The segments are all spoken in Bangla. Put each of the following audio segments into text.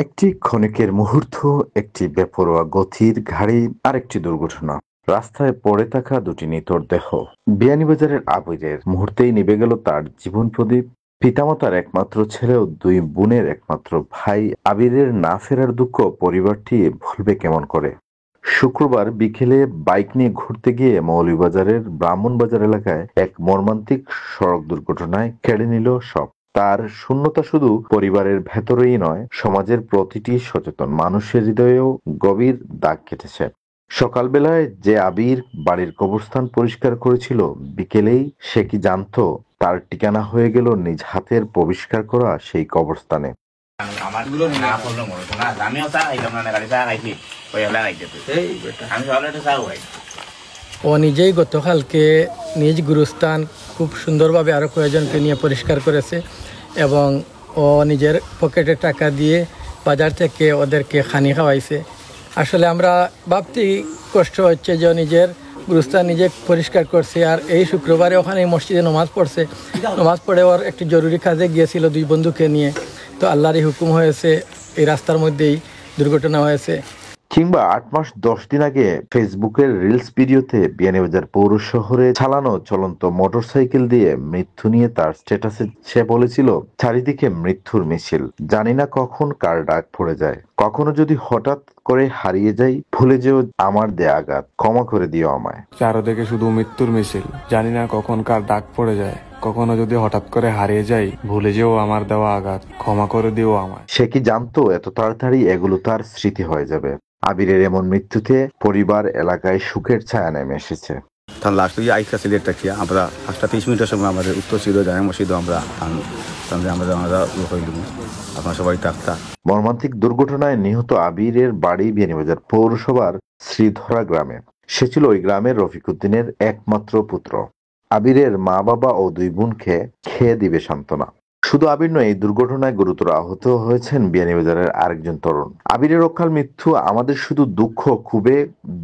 একটি ক্ষণিকের মুহূর্ত, একটি বেপরোয়া গতির গাড়ি, আরেকটি দুর্ঘটনা। রাস্তায় পড়ে থাকা দুটি নিথর দেহ। বিয়ানীবাজারের আবিরের মুহূর্তেই নিভে গেল তার জীবন প্রদীপ। পিতামাতার একমাত্র ছেলে ও দুই বোনের একমাত্র ভাই আবিরের না ফেরার দুঃখ পরিবারটি ভুলবে কেমন করে। শুক্রবার বিকেলে বাইক নিয়ে ঘুরতে গিয়ে মৌলভীবাজারের ব্রাহ্মণবাজার এলাকায় এক মর্মান্তিক সড়ক দুর্ঘটনায় কেড়ে নিল সব। তার শূন্যতা শুধু পরিবারের ভেতরেই নয়, সমাজের প্রতিটি সচেতন মানুষের হৃদয়েও গভীর দাগ কেটেছে। সকালবেলায় যে আবির বাড়ির কবরস্থান পরিষ্কার করেছিল, বিকেলেই সে কি জানতো তার ঠিকানা হয়ে গেল নিজ হাতের পরিষ্কার করা সেই কবরস্থানে। আমারগুলো না করলো মনে না, আমিও চা খাইলাম না, গাড়ি চা খাইছি ওই হলে খাইতে আমি সকালে চা খাই। ও নিজেই গতকালকে নিজ গুরুস্থান খুব সুন্দরভাবে আরও কয়েকজনকে নিয়ে পরিষ্কার করেছে এবং ও নিজের পকেটে টাকা দিয়ে বাজার থেকে ওদেরকে খানি খাওয়াইছে। আসলে আমরা ভাবতেই কষ্ট হচ্ছে যে নিজের গুরুস্থান নিজে পরিষ্কার করছে, আর এই শুক্রবারে ওখানে মসজিদে নমাজ পড়ছে। নমাজ পড়ে ওর একটি জরুরি কাজে গিয়েছিল দুই বন্ধুকে নিয়ে, তো আল্লাহরই হুকুম হয়েছে এই রাস্তার মধ্যেই দুর্ঘটনা হয়েছে। কিংবা ৮ মাস ১০ দিন আগে ফেসবুকের রিলস ভিডিওতে বিয়ানীবাজার পৌর শহরে চালানো চলন্ত মোটরসাইকেল দিয়ে মৃত্যু নিয়ে তার স্ট্যাটাসে সে বলেছিল, চারিদিকে মৃত্যুর মিছিল, জানি না কখন কার ডাক পড়ে যায়, কখনো যদি হঠাৎ করে হারিয়ে যাই, ভুলে যেও আমার দেয়া আঘাত, ক্ষমা করে দিও আমায়। চারদিকে শুধু মৃত্যুর মিছিল, জানি না কখন কার ডাক পড়ে যায়, কখনো যদি হঠাৎ করে হারিয়ে যাই, ভুলে যেও আমার দেওয়া আঘাত, ক্ষমা করে দিও আমায়। সে কি জানতো এত তাড়াতাড়ি এগুলো তার স্মৃতি হয়ে যাবে। আবিরের এমন মৃত্যুতে পরিবার এলাকায় শোকের ছায়া নেমে এসেছে। তার লাস্ট দিয়ে আইসা সিলেট রাখি আমরা 5:30 সময় আমাদের উত্তর ছিল জামে মসজিদ আমরা আপনার সবাই থাকতা। মর্মান্তিক দুর্ঘটনায় নিহত আবিরের বাড়ি বিয়ানীবাজার পৌরসভার শ্রীধরা গ্রামে। সে ছিল ওই গ্রামের রফিকুদ্দিনের একমাত্র পুত্র। আবিরের মা বাবা ও দুই বোনকে খেয়ে দিবে সান্ত্বনা। শুধু আবির নয়, এই দুর্ঘটনায় গুরুতর আহত হয়েছেন বিয়ানীবাজারের আরেকজন তরুণ। আবিরের অকাল মৃত্যু আমাদের শুধু দুঃখ ক্ষোভে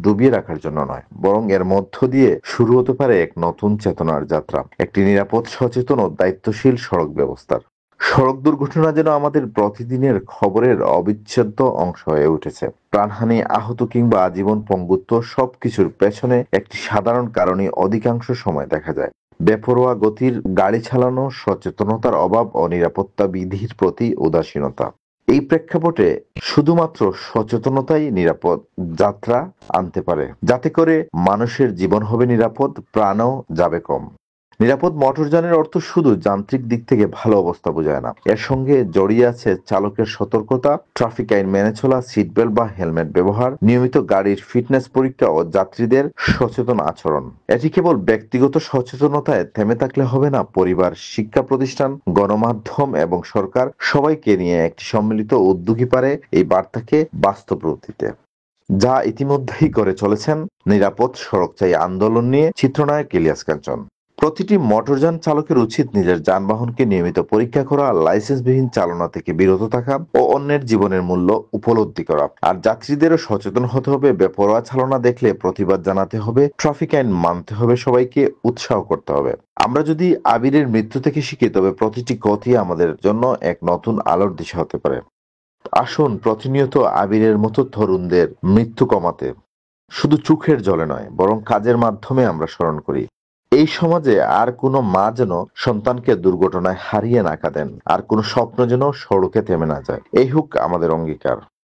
ডুবিয়ে রাখার জন্য নয়, বরং এর মধ্য দিয়ে শুরু হতে পারে এক নতুন চেতনার যাত্রা, একটি নিরাপদ, সচেতন ও দায়িত্বশীল সড়ক ব্যবস্থার। সড়ক দুর্ঘটনা যেন আমাদের প্রতিদিনের খবরের অবিচ্ছেদ্য অংশ হয়ে উঠেছে। প্রাণহানি, আহত কিংবা আজীবন পঙ্গুত্ব, সবকিছুর পেছনে একটি সাধারণ কারণই অধিকাংশ সময় দেখা যায়: বেপরোয়া গতির গাড়ি চালানো, সচেতনতার অভাব ও নিরাপত্তা বিধির প্রতি উদাসীনতা। এই প্রেক্ষাপটে শুধুমাত্র সচেতনতাই নিরাপদ যাত্রা আনতে পারে, যাতে করে মানুষের জীবন হবে নিরাপদ, প্রাণও যাবে কম। নিরাপদ মোটরযানের অর্থ শুধু যান্ত্রিক দিক থেকে ভালো অবস্থা বোঝায় না, এর সঙ্গে জড়িয়ে আছে চালকের সতর্কতা, ট্রাফিক আইন মেনে চলা, সিট বেল্ট বা হেলমেট ব্যবহার, নিয়মিত গাড়ির ফিটনেস পরীক্ষা ও যাত্রীদের সচেতন আচরণ। এটি কেবল ব্যক্তিগত সচেতনতায় থেমে থাকলে হবে না, পরিবার, শিক্ষা প্রতিষ্ঠান, গণমাধ্যম এবং সরকার সবাইকে নিয়ে একটি সম্মিলিত উদ্যোগী পারে এই বার্তাকে বাস্তব রূপ দিতে। যা ইতিমধ্যেই করে চলেছেন নিরাপদ সড়ক চাই আন্দোলন নিয়ে চিত্রনায়ক ইলিয়াস কাঞ্চন। প্রতিটি মোটরযান চালকের উচিত নিজের যানবাহনকে নিয়মিত পরীক্ষা করা, লাইসেন্সবিহীন চালনা থেকে বিরত থাকা ও অন্যের জীবনের মূল্য উপলব্ধি করা। আর যাত্রীদেরও সচেতন হতে হবে, বেপরোয়া চালনা দেখলে প্রতিবাদ জানাতে হবে, ট্রাফিক আইন মানতে হবে, সবাইকে উৎসাহ করতে হবে। আমরা যদি আবিরের মৃত্যু থেকে শিখি, তবে প্রতিটি গতি আমাদের জন্য এক নতুন আলোর দিশা হতে পারে। আসুন প্রতিনিয়ত আবিরের মতো তরুণদের মৃত্যু কমাতে শুধু চোখের জলে নয়, বরং কাজের মাধ্যমে আমরা স্মরণ করি। এই সমাজে আর কোনো মা যেন সন্তানকে দুর্ঘটনায় হারিয়ে না কাঁদেন, আর কোনো স্বপ্ন যেন সড়কে থেমে না যায়। এই হোক আমাদের অঙ্গীকার।